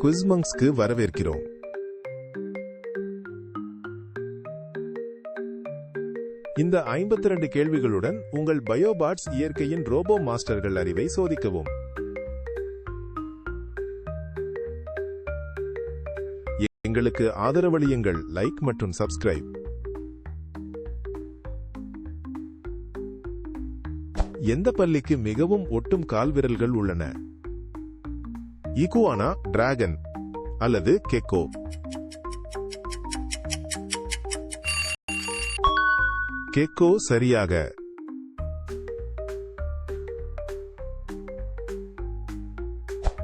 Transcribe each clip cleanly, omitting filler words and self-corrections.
குவிஸ்மங்ஸ்க்கு வரவேற்கிறோம். இந்த 52 கேள்விகளுடன் உங்கள் பயோபாட்ஸ் இயற்கையின் ரோபோ மாஸ்டர்கள் அறிவை சோதிக்கவும். எங்களுக்கு ஆதரவளியுங்கள். லைக் மற்றும் சப்ஸ்கிரைப். எந்த பல்லிக்கு மிகவும் ஒட்டும் கால்விரல்கள் உள்ளன? இகுவானா, டிராகன் அல்லது கெக்கோ? கெக்கோ சரியாக.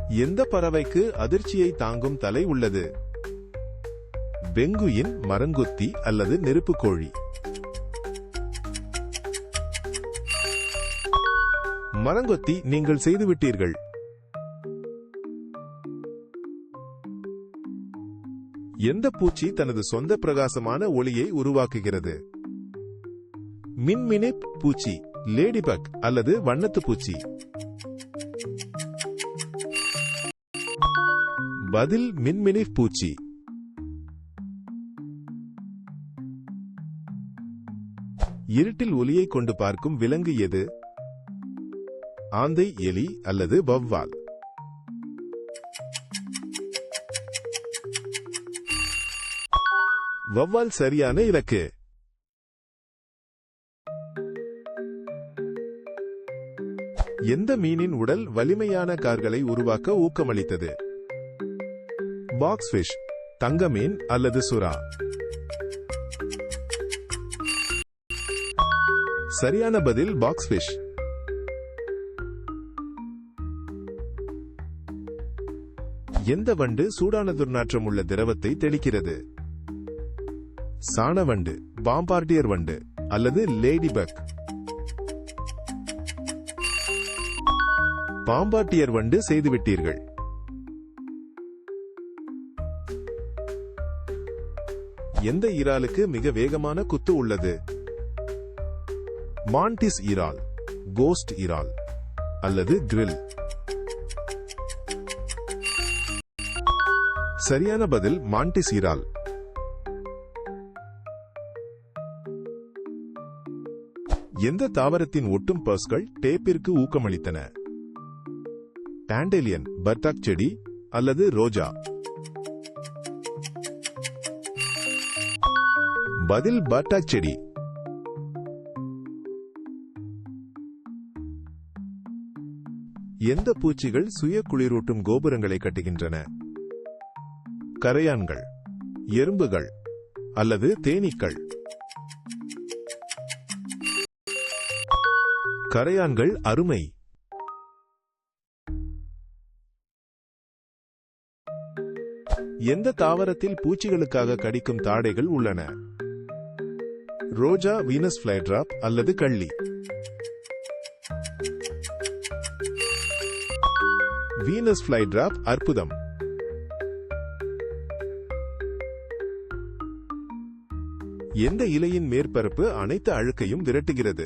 எந்த பறவைக்கு அதிர்ச்சியை தாங்கும் தலை உள்ளது? பெங்குயின், மரங்கொத்தி அல்லது நெருப்புக்கோழி? மரங்கொத்தி. நீங்கள் செய்துவிட்டீர்கள். எந்த பூச்சி தனது சொந்த பிரகாசமான ஒளியை உருவாக்குகிறது? மின்மினிப் பூச்சி, லேடிபக் அல்லது வண்ணத்து பூச்சி? பதில் மின்மினிப் பூச்சி. இருட்டில் ஒளியை கொண்டு பார்க்கும் விலங்கு எது? ஆந்தை, எலி அல்லது வௌவால்? வௌவால் சரியான இலக்கு. எந்த மீனின் உடல் வலிமையான கார்களை உருவாக்க ஊக்கமளித்தது? பாக்ஸ்ஃபிஷ், தங்கமீன் அல்லது சுறா? சரியான பதில் பாக்ஸ்ஃபிஷ். எந்த வண்டு சூடான துர்நாற்றம் உள்ள திரவத்தை தெளிக்கிறது? சாணவண்டு, பாம்பார்டியர் வண்டு அல்லது லேடிபக்? பாம்பார்டியர் வண்டு செய்துவிட்டீர்கள். எந்த இறாலுக்கு மிக வேகமான குத்து உள்ளது? மான்டிஸ் இறால், கோஸ்ட் இறால் அல்லது கிரில்? சரியான பதில் மான்டிஸ் இறால். எந்த தாவரத்தின் ஒட்டும் பர்ஸ்கள் டேப்பிற்கு ஊக்கமளித்தன? டாண்டேலியன், பர்டாக் செடி அல்லது ரோஜா? பதில் பர்டாக் செடி. எந்த பூச்சிகள் சுய குளிரூட்டும் கோபுரங்களை கட்டுகின்றன? கரையான்கள், எறும்புகள் அல்லது தேனீக்கள்? கரையான்கள் அருமை. எந்த தாவரத்தில் பூச்சிகளுக்காக கடிக்கும் தாடைகள் உள்ளன? ரோஜா, வீனஸ் ஃபிளைட்ராப் அல்லது கள்ளி? வீனஸ் ஃபிளைட்ராப் அற்புதம். எந்த இலையின் மேற்பரப்பு அனைத்து அழுக்கையும் விரட்டுகிறது?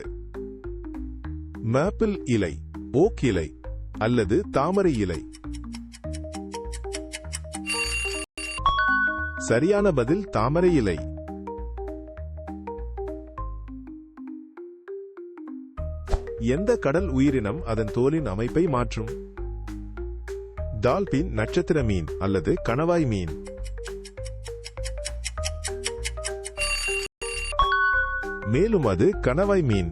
மேப்பிள் இலை, ஓக் இலை அல்லது தாமரை இலை? சரியான பதில் தாமரை இலை. எந்த கடல் உயிரினம் அதன் தோலின் அமைப்பை மாற்றும்? டால்பின், நட்சத்திர மீன் அல்லது கணவாய் மீன்? மேலும் அது கணவாய் மீன்.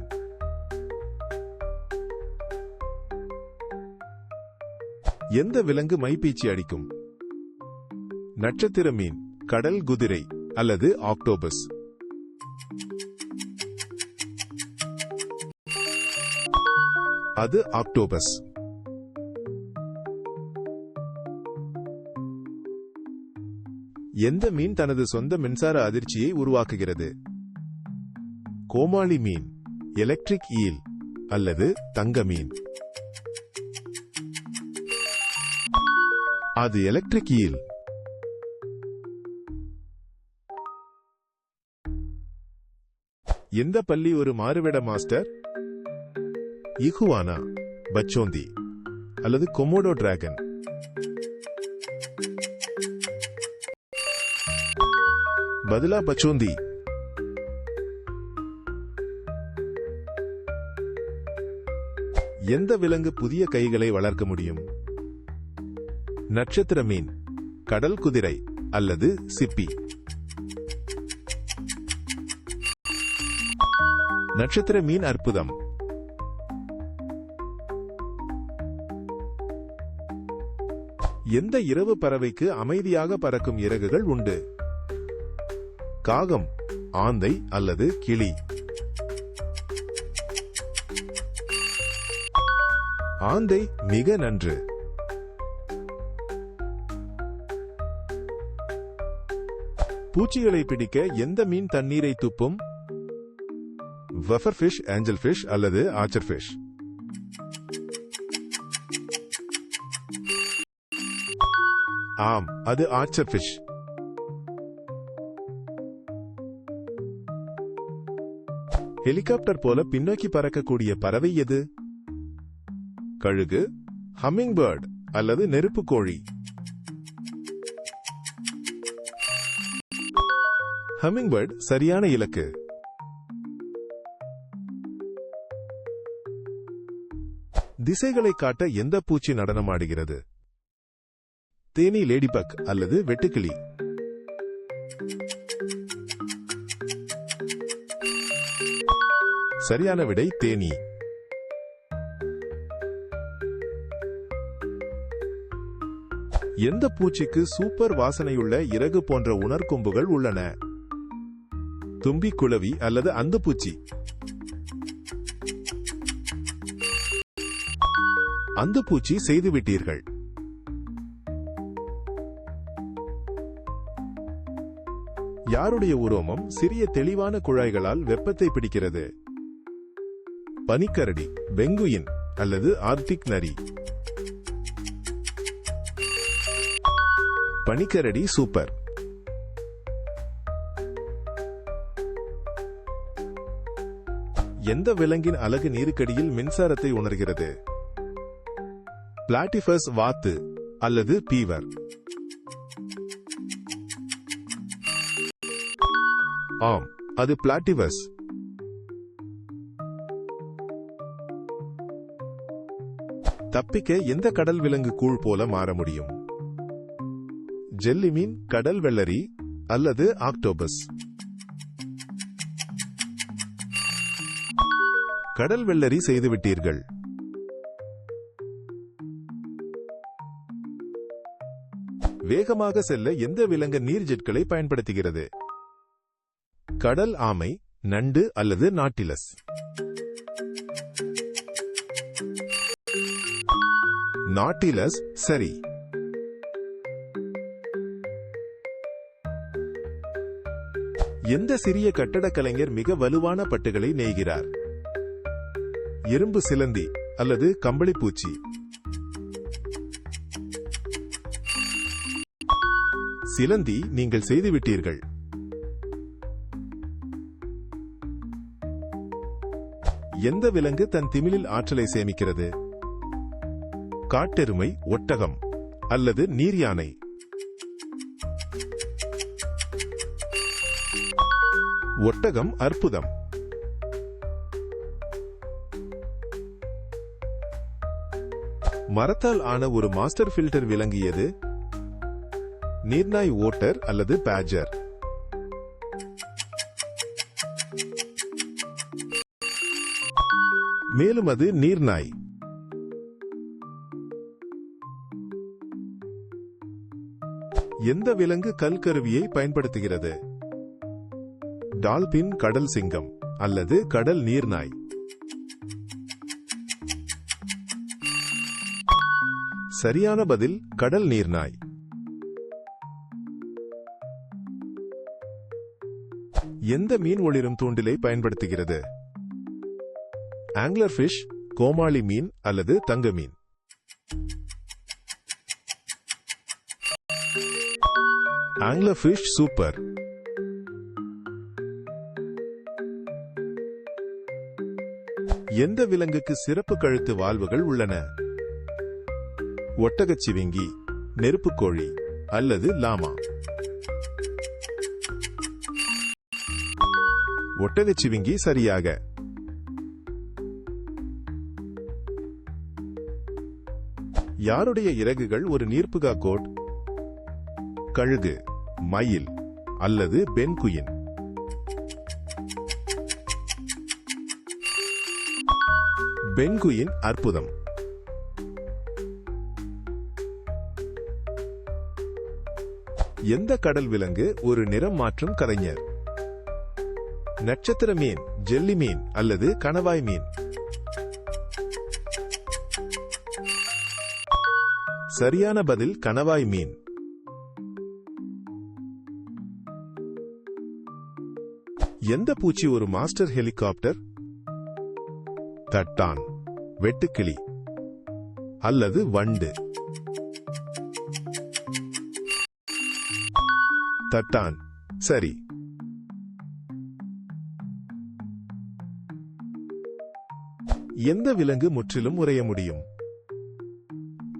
எந்த விலங்கு மைப்பீச்சி அடிக்கும்? நட்சத்திர மீன், கடல் குதிரை அல்லது ஆக்டோபஸ்? அது ஆக்டோபஸ். எந்த மீன் தனது சொந்த மின்சார அதிர்ச்சியை உருவாக்குகிறது? கோமாளி மீன், எலக்ட்ரிக் ஈல் அல்லது தங்க மீன்? அது எலக்ட்ரிக் ஈல். எந்த பல்லி ஒரு மாறுவேட மாஸ்டர்? இகுவானா, பச்சோந்தி அல்லது கொமோடோ டிராகன்? பதிலா பச்சோந்தி. எந்த விலங்கு புதிய கைகளை வளர்க்க முடியும்? நட்சத்திர மீன், கடல் குதிரை அல்லது சிப்பி? நட்சத்திர மீன் அற்புதம். எந்த இரவு பறவைக்கு அமைதியாக பறக்கும் இறகுகள் உண்டு? காகம், ஆந்தை அல்லது கிளி? ஆந்தை, மிக நன்று. பூச்சிகளை பிடிக்க எந்த மீன் தண்ணீரை துப்பும்? வஃபர்ஃபிஷ், ஏஞ்சல்ஃபிஷ் அல்லது ஆர்ச்சர்ஃபிஷ்? ஆம், அது ஆர்ச்சர்ஃபிஷ். ஹெலிகாப்டர் போல பின்னோக்கி பறக்கக்கூடிய பறவை எது? கழுகு, ஹம்மிங் பேர்ட் அல்லது நெருப்பு கோழி? ஹம்மிங் பேர்ட் சரியான இலக்கு. திசைகளை காட்ட எந்த பூச்சி நடனமாடுகிறது? தேனி, லேடிபக் அல்லது வெட்டுக்கிளி? சரியான விடை தேனி. எந்த பூச்சிக்கு சூப்பர் வாசனையுள்ள இறகு போன்ற உணர்கொம்புகள் உள்ளன? தும்பி, குளவி அல்லது அந்துப்பூச்சி? அந்துப்பூச்சி, செய்துவிட்டீர்கள். யாருடைய உரோமம் சிறிய தெளிவான குழாய்களால் வெப்பத்தை பிடிக்கிறது? பனிக்கரடி, பெங்குயின் அல்லது ஆர்டிக் நரி? பனிக்கரடி, சூப்பர். எந்த விலங்கின் அலகு நீருக்கடியில் மின்சாரத்தை உணர்கிறது? பிளாட்டிபஸ், வாத்து அல்லது பீவர்? ஆம், அது பிளாட்டிபஸ். தப்பிக்க எந்த கடல் விலங்கு கூழ் போல மாற முடியும்? ஜெல்லிமீன், கடல் வெள்ளரி அல்லது ஆக்டோபஸ்? கடல் வெள்ளரி, செய்துவிட்டீர்கள். வேகமாக செல்ல எந்த விலங்கு நீர் ஜெட்களை பயன்படுத்துகிறது? கடல் ஆமை, நண்டு அல்லது நாட்டிலஸ்? நாட்டிலஸ் சரி. எந்த சிறிய கட்டடக் கலைஞர் மிக வலுவான பட்டுகளை நெய்கிறார்? இரும்பு சிலந்தி அல்லது கம்பளிப்பூச்சி? சிலந்தி, நீங்கள் செய்துவிட்டீர்கள். எந்த விலங்கு தன் திமிலில் ஆற்றலை சேமிக்கிறது? காட்டெருமை, ஒட்டகம் அல்லது நீர் யானை? ஒட்டகம், அற்புதம். மரத்தால் ஆன ஒரு மாஸ்டர் ஃபில்டர் விலங்கியது? நீர்நாய், ஓட்டர் அல்லது பேஜர்? மேலும் அது நீர்நாய். எந்த விலங்கு கல்கருவியை பயன்படுத்துகிறது? டால்பின், கடல் சிங்கம் அல்லது கடல் நீர்நாய்? சரியான பதில் கடல் நீர்நாய். எந்த மீன் ஒளிரும் தூண்டிலை பயன்படுத்துகிறது? ஆங்லர் ஃபிஷ், கோமாளி மீன் அல்லது தங்க மீன்? Angler fish, super. எந்த விலங்குக்கு சிறப்பு கழுத்து வால்வுகள் உள்ளன? ஒட்டகச்சிவிங்கி, நெருப்புக்கோழி அல்லது லாமா? ஒட்டகச்சிவிங்கி சரியாக. யாருடைய இறகுகள் ஒரு நீர்ப்புகா கோட்? கழுகு, மயில் அல்லது பென்குயின்? பென்குயின் அற்புதம். எந்த கடல் விலங்கு ஒரு நிறம் மாற்றும் கலைஞர்? நட்சத்திர மீன், ஜெல்லி மீன் அல்லது கணவாய் மீன்? சரியான பதில் கணவாய் மீன். எந்த பூச்சி ஒரு மாஸ்டர் ஹெலிகாப்டர்? தட்டான், வெட்டுக்கிளி அல்லது வண்டு? தட்டான் சரி. எந்த விலங்கு முற்றிலும் உறைய முடியும்?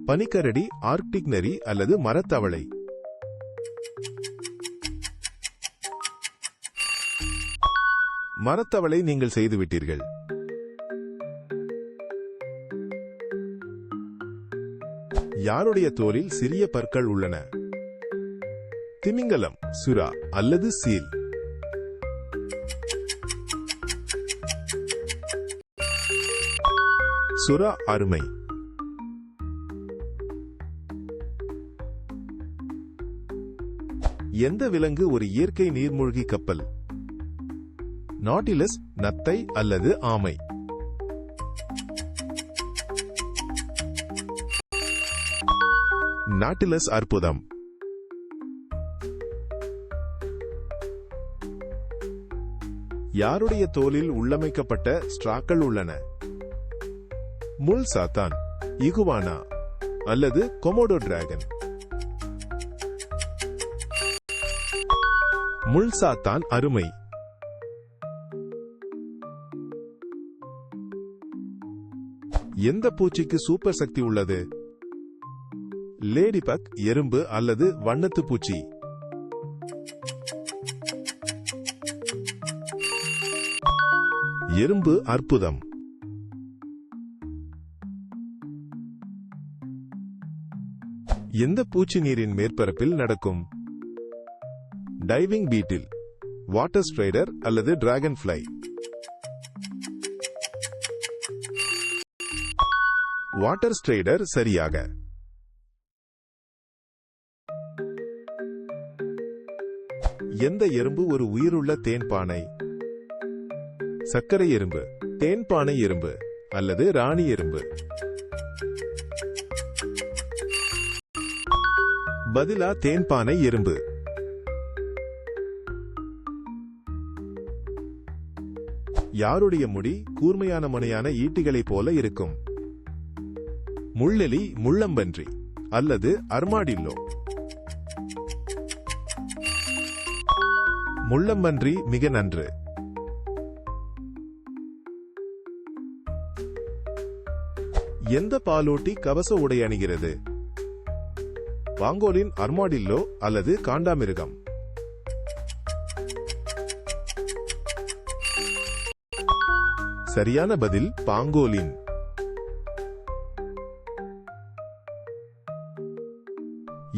பனிக்கரடி, ஆர்க்டிக் நரி அல்லது மரத்தவளை? மரத்தவளை நீங்கள் செய்துவிட்டீர்கள். யாருடைய தோலில் சிறிய பற்கள் உள்ளன? திமிங்கலம், சுறா அல்லது சீல்? சுறா அருமை. எந்த விலங்கு ஒரு இயற்கை நீர்மூழ்கி கப்பல்? நாட்டிலஸ், நத்தை அல்லது ஆமை? நாட்டிலஸ் அற்புதம். யாருடைய தோலில் உள்ளமைக்கப்பட்ட ஸ்ட்ராக்கள் உள்ளன? முள் சாத்தான், இகுவானா அல்லது கொமோடோ டிராகன்? முள் சாத்தான் அருமை. எந்த பூச்சிக்கு சூப்பர் சக்தி உள்ளது? லேடிபக், எறும்பு அல்லது வண்ணத்து பூச்சி? எறும்பு அற்புதம். எந்த பூச்சி நீரின் மேற்பரப்பில் நடக்கும்? டைவிங் பீட்டில், வாட்டர் ஸ்ட்ரைடர் அல்லது டிராகன் ஃபிளை? வாட்டர் ஸ்ட்ரைடர் சரியாக. எந்த எறும்பு ஒரு உயிருள்ள தேன்பானை? சர்க்கரை எறும்பு, தேன்பானை எறும்பு அல்லது ராணி எறும்பு? பதிலா தேன்பானை எறும்பு. யாருடைய முடி கூர்மையான முனையான ஈட்டிகளைப் போல இருக்கும்? முள்ளெலி, முள்ளம்பன்றி அல்லது அர்மாடில்லோ? முள்ளம்பன்றி மிக நன்று. எந்த பாலூட்டி கவச உடை அணிகிறது? பாங்கோலின், அர்மாடில்லோ அல்லது காண்டாமிருகம்? சரியான பதில் பாங்கோலின்.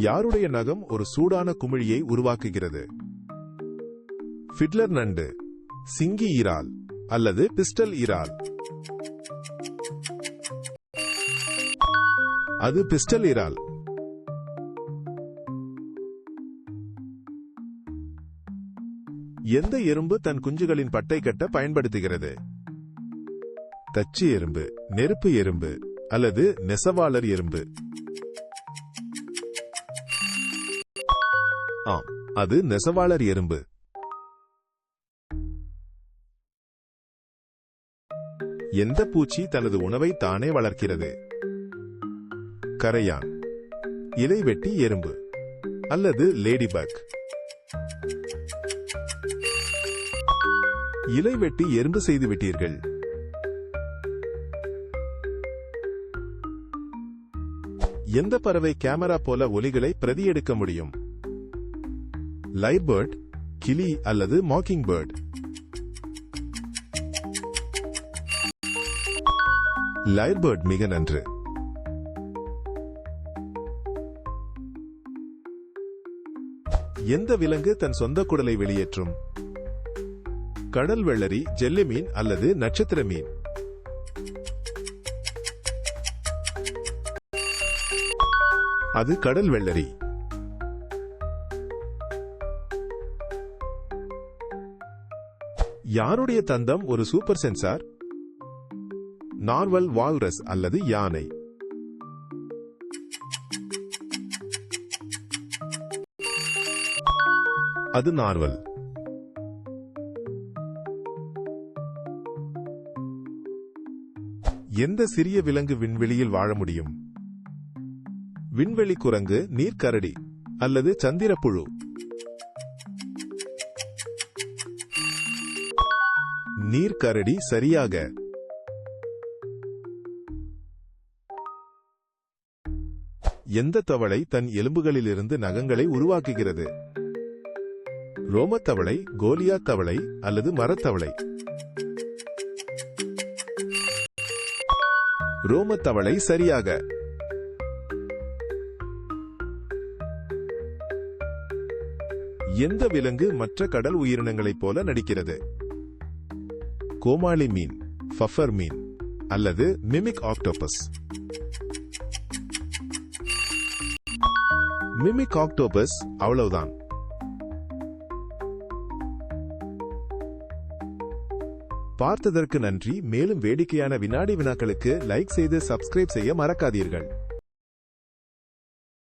யாருடைய நகம் ஒரு சூடான குமிழியை உருவாக்குகிறது? ஃபிட்லர் நண்டு, சிங்கி இறால் அல்லது பிஸ்டல் இறால்? அது பிஸ்டல் இறால். எந்த எறும்பு தன் குஞ்சுகளின் பட்டை கட்ட பயன்படுத்துகிறது? தச்சு எறும்பு, நெருப்பு எறும்பு அல்லது நெசவாளர் எறும்பு? ஆம், அது நெசவாளர் எறும்பு. எந்த பூச்சி தனது உணவை தானே வளர்க்கிறது? கரையான், இலைவெட்டி எறும்பு அல்லது லேடிபக்? இலைவெட்டி எறும்பு செய்து விட்டீர்கள். எந்த பறவை கேமரா போல ஒலிகளை பிரதியெடுக்க முடியும்? லைவ்பேர்ட், கிளி அல்லது மாக்கிங் பேர்ட்? லைர்பர்ட் மிக நன்று. எந்த விலங்கு தன் சொந்த குடலை வெளியேற்றும்? கடல் வெள்ளரி, ஜெல்லி மீன் அல்லது நட்சத்திர மீன்? அது கடல் வெள்ளரி. யாருடைய தந்தம் ஒரு சூப்பர் சென்சார்? நார்வல், வால்ரஸ் அல்லது யானை? அது நார்வல். எந்த சிறிய விலங்கு விண்வெளியில் வாழ முடியும்? விண்வெளி குரங்கு, நீர்க்கரடி அல்லது சந்திரப்புழு? நீர்க்கரடி சரியாக. எந்த தவளை தன் எலும்புகளிலிருந்து நகங்களை உருவாக்குகிறது? ரோமத்தவளை, கோலியாத் தவளை அல்லது மரத்தவளை? ரோமத்தவளை சரியாக. எந்த விலங்கு மற்ற கடல் உயிரினங்களைப் போல நடிக்கிறது? கோமாளி மீன், பஃபர் மீன் அல்லது மிமிக் ஆக்டோபஸ்? Mimic octopus. அவ்வளவுதான். பார்த்ததற்கு நன்றி. மேலும் வேடிக்கையான வினாடி வினாக்களுக்கு லைக் செய்து சப்ஸ்கிரைப் செய்ய மறக்காதீர்கள்.